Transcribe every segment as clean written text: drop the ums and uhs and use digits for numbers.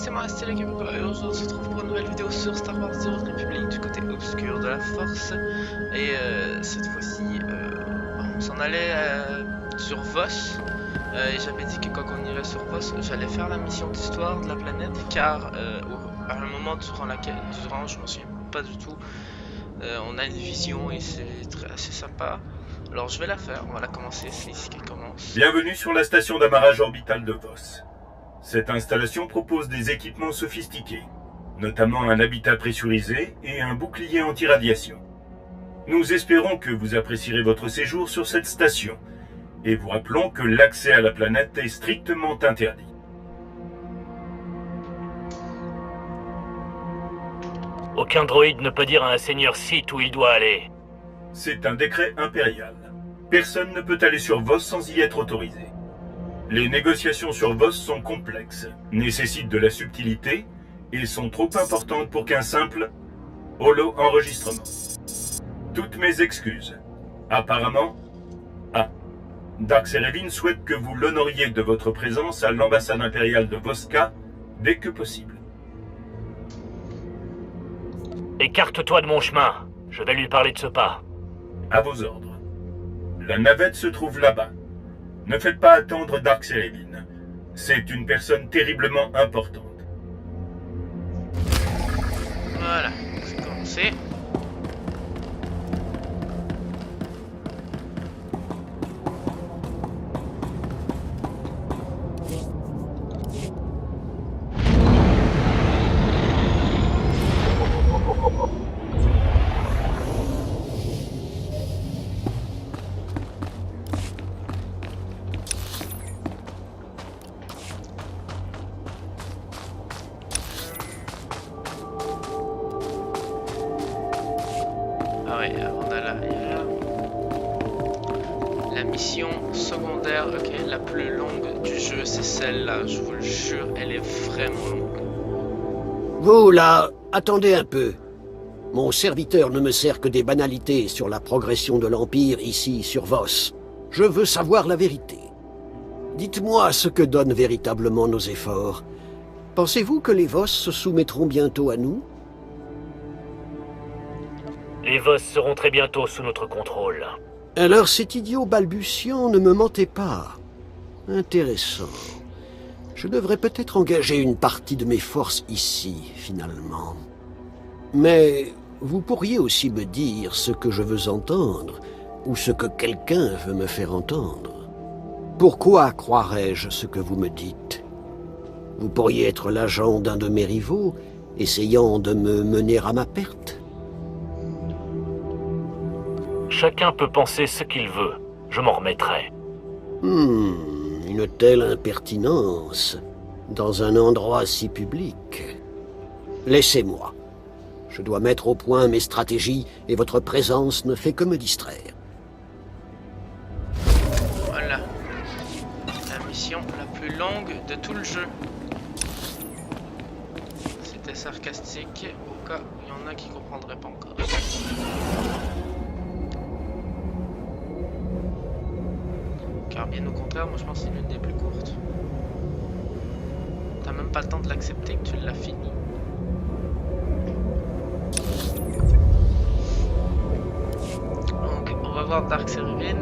c'est moi, Stella Kamiko, et aujourd'hui on se retrouve pour une nouvelle vidéo sur Star Wars The Old Republic du côté obscur de la Force. Et cette fois-ci, on s'en allait sur Voss. Et j'avais dit que quand on irait sur Voss, j'allais faire la mission d'histoire de la planète, car à un moment durant je m'en souviens pas du tout, on a une vision et c'est assez sympa. Alors je vais la faire, on va la commencer, c'est ici qu'elle commence. Bienvenue sur la station d'amarrage orbital de Voss. Cette installation propose des équipements sophistiqués, notamment un habitat pressurisé et un bouclier anti-radiation. Nous espérons que vous apprécierez votre séjour sur cette station, et vous rappelons que l'accès à la planète est strictement interdit. Aucun droïde ne peut dire à un seigneur Sith où il doit aller. C'est un décret impérial. Personne ne peut aller sur Voss sans y être autorisé. Les négociations sur Voss sont complexes, nécessitent de la subtilité et sont trop importantes pour qu'un simple holo-enregistrement. Toutes mes excuses. Apparemment, Dark Serevin souhaite que vous l'honoriez de votre présence à l'ambassade impériale de Voska dès que possible. Écarte-toi de mon chemin. Je vais lui parler de ce pas. À vos ordres. La navette se trouve là-bas. Ne faites pas attendre Dark Serevin. C'est une personne terriblement importante. Voilà, c'est commencé. Ah ouais, on a la mission secondaire, ok, la plus longue du jeu, c'est celle-là, je vous le jure, elle est vraiment longue. Vous, là, attendez un peu. Mon serviteur ne me sert que des banalités sur la progression de l'Empire ici sur Voss. Je veux savoir la vérité. Dites-moi ce que donnent véritablement nos efforts. Pensez-vous que les Voss se soumettront bientôt à nous ? Les Voss seront très bientôt sous notre contrôle. Alors cet idiot balbutiant ne me mentait pas. Intéressant. Je devrais peut-être engager une partie de mes forces ici, finalement. Mais vous pourriez aussi me dire ce que je veux entendre, ou ce que quelqu'un veut me faire entendre. Pourquoi croirais-je ce que vous me dites ? Vous pourriez être l'agent d'un de mes rivaux, essayant de me mener à ma perte ? Chacun peut penser ce qu'il veut. Je m'en remettrai. Une telle impertinence, dans un endroit si public. Laissez-moi. Je dois mettre au point mes stratégies et votre présence ne fait que me distraire. Voilà, la mission la plus longue de tout le jeu. C'était sarcastique, au cas où il y en a qui comprendraient pas encore. Car bien au contraire, moi je pense que c'est l'une des plus courtes. T'as même pas le temps de l'accepter que tu l'as fini. Donc on va voir Dark Serevin.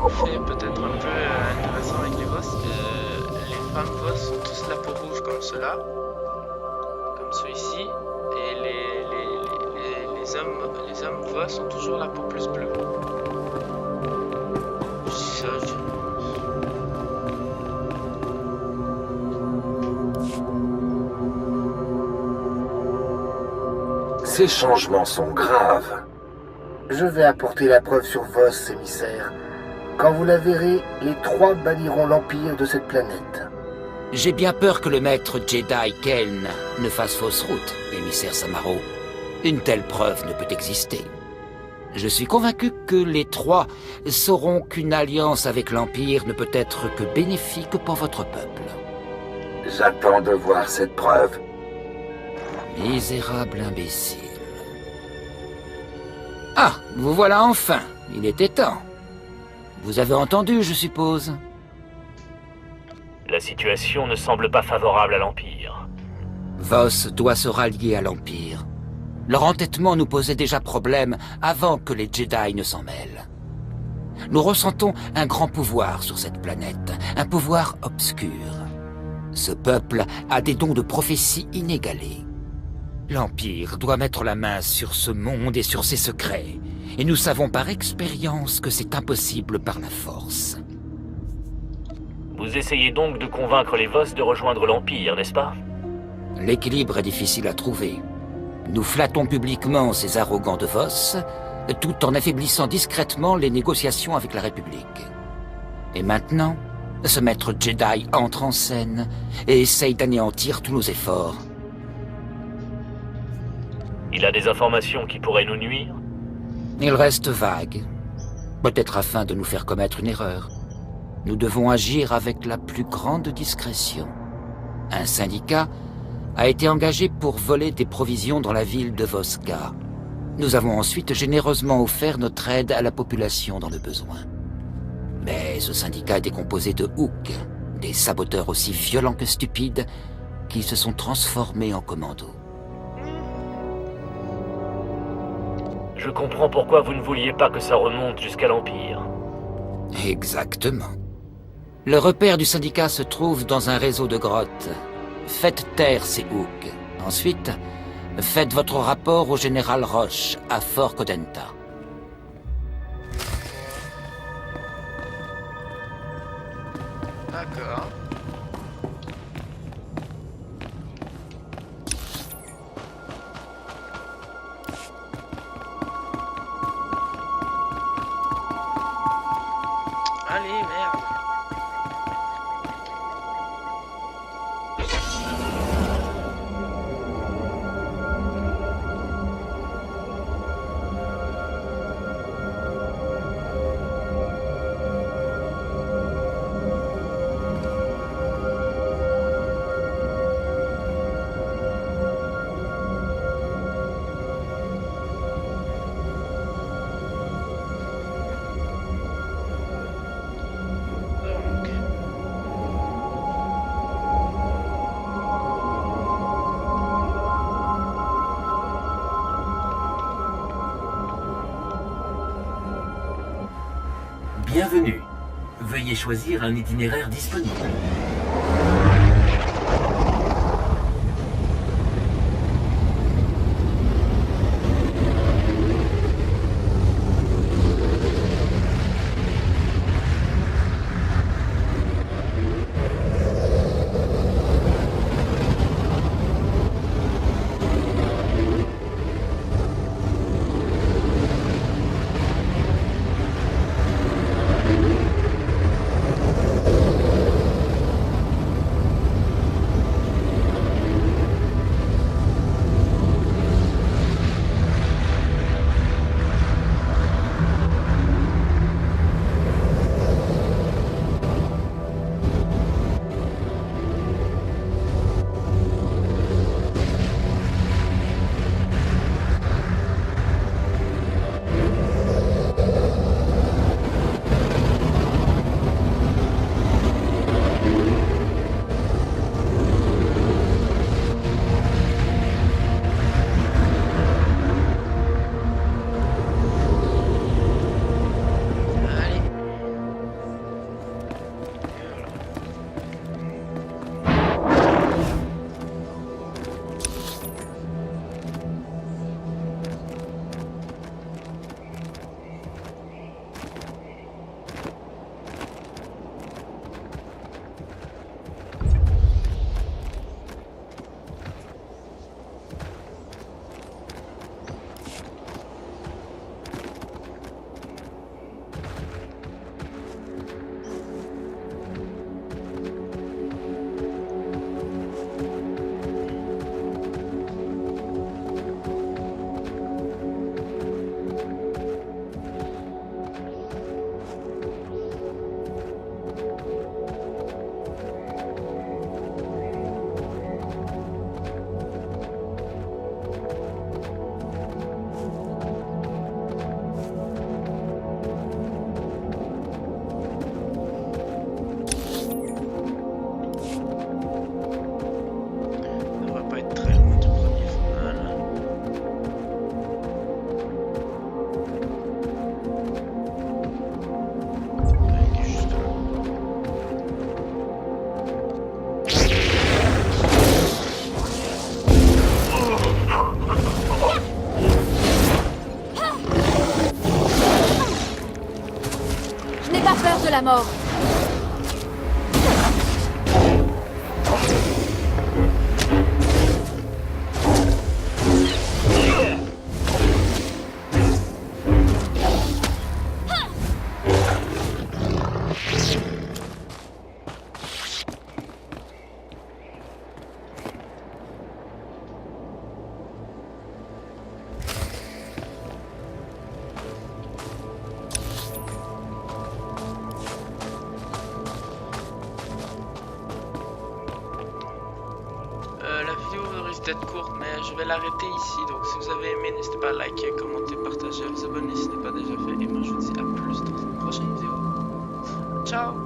Fait peut-être un peu intéressant avec les Voss. Les femmes Voss sont tous la peau rouge comme ceux-là, comme ceux-ci, et les hommes Voss ont toujours la peau plus bleue. Ça, Ces changements sont graves. Je vais apporter la preuve sur Voss, émissaire. Quand vous la verrez, les trois banniront l'Empire de cette planète. J'ai bien peur que le maître Jedi Keln ne fasse fausse route, émissaire Samaro. Une telle preuve ne peut exister. Je suis convaincu que les trois sauront qu'une alliance avec l'Empire ne peut être que bénéfique pour votre peuple. J'attends de voir cette preuve. Misérable imbécile. Ah, vous voilà enfin. Il était temps. Vous avez entendu, je suppose. La situation ne semble pas favorable à l'Empire. Voss doit se rallier à l'Empire. Leur entêtement nous posait déjà problème avant que les Jedi ne s'en mêlent. Nous ressentons un grand pouvoir sur cette planète, un pouvoir obscur. Ce peuple a des dons de prophétie inégalés. L'Empire doit mettre la main sur ce monde et sur ses secrets, et nous savons par expérience que c'est impossible par la force. Vous essayez donc de convaincre les Voss de rejoindre l'Empire, n'est-ce pas? L'équilibre est difficile à trouver. Nous flattons publiquement ces arrogants de Voss, tout en affaiblissant discrètement les négociations avec la République. Et maintenant, ce maître Jedi entre en scène et essaye d'anéantir tous nos efforts. Il a des informations qui pourraient nous nuire? Il reste vague, peut-être afin de nous faire commettre une erreur. Nous devons agir avec la plus grande discrétion. Un syndicat a été engagé pour voler des provisions dans la ville de Voska. Nous avons ensuite généreusement offert notre aide à la population dans le besoin. Mais ce syndicat était composé de Hooks, des saboteurs aussi violents que stupides, qui se sont transformés en commandos. Je comprends pourquoi vous ne vouliez pas que ça remonte jusqu'à l'Empire. Exactement. Le repère du syndicat se trouve dans un réseau de grottes. Faites taire ces Hooks. Ensuite, faites votre rapport au général Roche à Fort Codenta. D'accord. Allez, merde. Bienvenue. Veuillez choisir un itinéraire disponible. la mort. La vidéo risque d'être courte, mais je vais l'arrêter ici. Donc si vous avez aimé, n'hésitez pas à liker, commenter, partager, vous abonner si ce n'est pas déjà fait. Et moi je vous dis à plus dans une prochaine vidéo. Ciao.